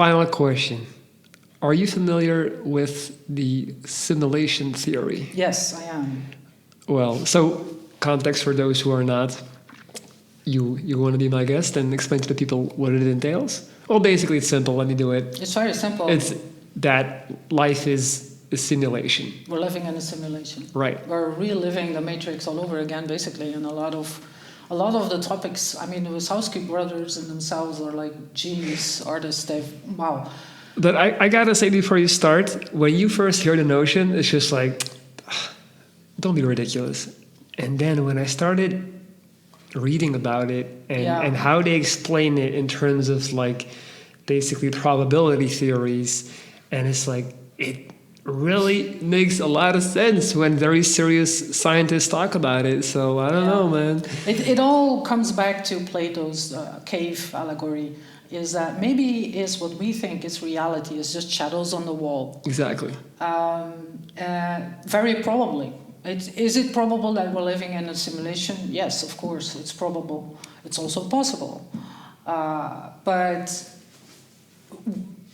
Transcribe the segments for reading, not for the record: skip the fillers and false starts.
Final question. Are you familiar with the simulation theory? Yes, I am. Well, so context for those who are not. You want to be my guest and explain to the people what it entails? Well, basically it's simple. Let me do it. It's very simple. It's that life is a simulation. We're living in a simulation. Right. We're reliving the Matrix all over again, basically, and a lot of the topics. I mean, the Wachowski brothers in themselves are like genius artists. Wow. But I gotta say before you start, when you first hear the notion, it's just like, don't be ridiculous. And then when I started reading about it and how they explain it in terms of like basically probability theories, and it's like it really makes a lot of sense when very serious scientists talk about it. So I don't know, man. It all comes back to Plato's cave allegory. Is that maybe is what we think is reality is just shadows on the wall. Exactly. Very probably. Is it probable that we're living in a simulation? Yes, of course, it's probable. It's also possible. But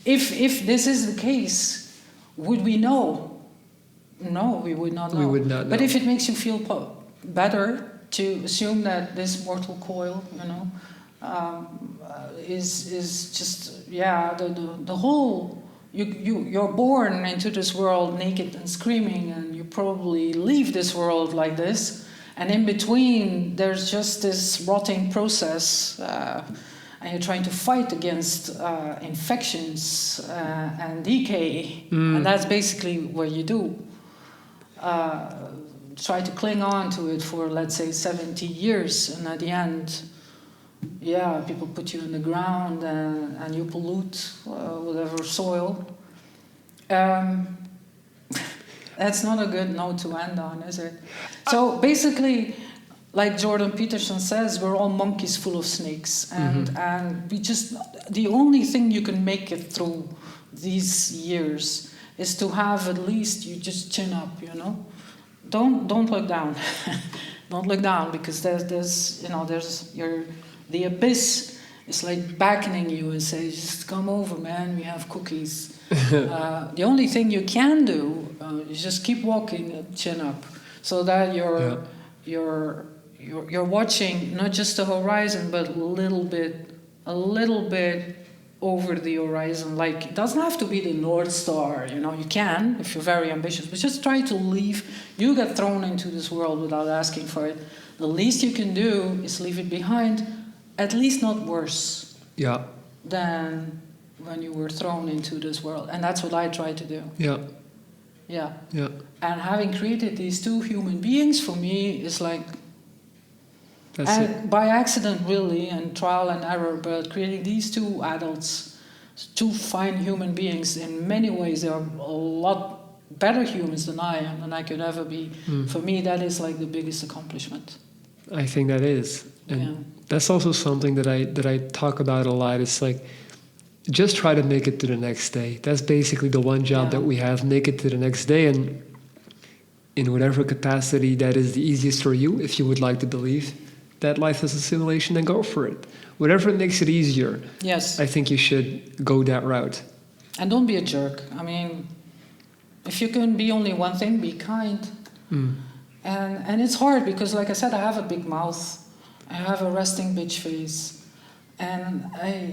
if this is the case, would we know? No, we would not know. We would not know. But if it makes you feel better to assume that this mortal coil, is just the whole. You're born into this world naked and screaming, and you probably leave this world like this. And in between, there's just this rotting process, and you're trying to fight against infections and decay. And that's basically what you do. Try to cling on to it for, let's say, 70 years, and at the end, people put you in the ground and you pollute whatever soil. That's not a good note to end on, is it? So basically, like Jordan Peterson says, we're all monkeys full of snakes, and we just the only thing you can make it through these years is to have at least you just chin up, Don't look down, don't look down because there's the abyss is like beckoning you and says, just come over, man, we have cookies. The only thing you can do is just keep walking chin up so that you're watching not just the horizon, but a little bit over the horizon. Like, it doesn't have to be the North Star, you can if you're very ambitious, but just try to leave. You get thrown into this world without asking for it. The least you can do is leave it behind, at least not worse than when you were thrown into this world. And that's what I try to do. Yeah. And having created these two human beings, for me, is like, by accident really, and trial and error, but creating these two adults, two fine human beings, in many ways they are a lot better humans than I am, and I could ever be. For me, that is like the biggest accomplishment. I think that is. And that's also something that I talk about a lot. It's like, just try to make it to the next day. That's basically the one job that we have. Make it to the next day, and in whatever capacity that is the easiest for you, if you would like to believe that life is a simulation, then go for it. Whatever makes it easier. Yes. I think you should go that route. And don't be a jerk. I mean, if you can be only one thing, be kind. And it's hard because, like I said, I have a big mouth. I have a resting bitch face. And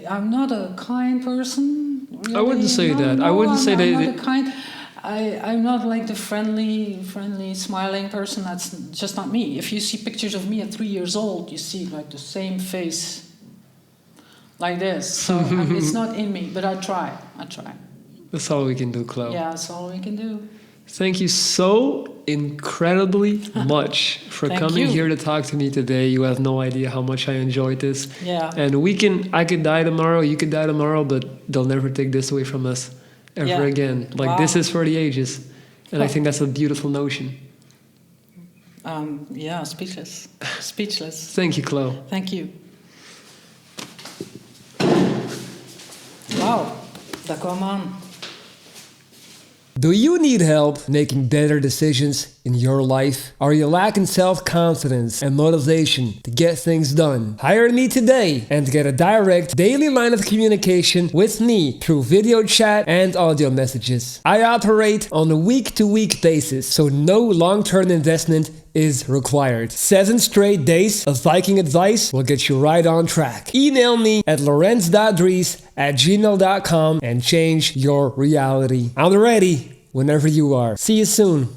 I'm not a kind person. Really. I wouldn't say that. No, I wouldn't say that. I'm not a kind. I'm not like the friendly, smiling person. That's just not me. If you see pictures of me at 3 years old, you see like the same face, like this. So it's not in me, but I try. That's all we can do, Chloe. Yeah, that's all we can do. Thank you so incredibly much for coming here to talk to me today. You have no idea how much I enjoyed this. Yeah. And I could die tomorrow, you could die tomorrow, but they'll never take this away from us ever again. Like, this is for the ages. And I think that's a beautiful notion. Speechless. Thank you, Chloe. Thank you. Wow, dat kwam aan. Do you need help making better decisions in your life? Are you lacking self-confidence and motivation to get things done? Hire me today and get a direct daily line of communication with me through video chat and audio messages. I operate on a week-to-week basis, so no long-term investment is required. 7 straight days of Viking advice will get you right on track. Email me at lorenz.dries@gmail.com and change your reality. I'm ready whenever you are. See you soon.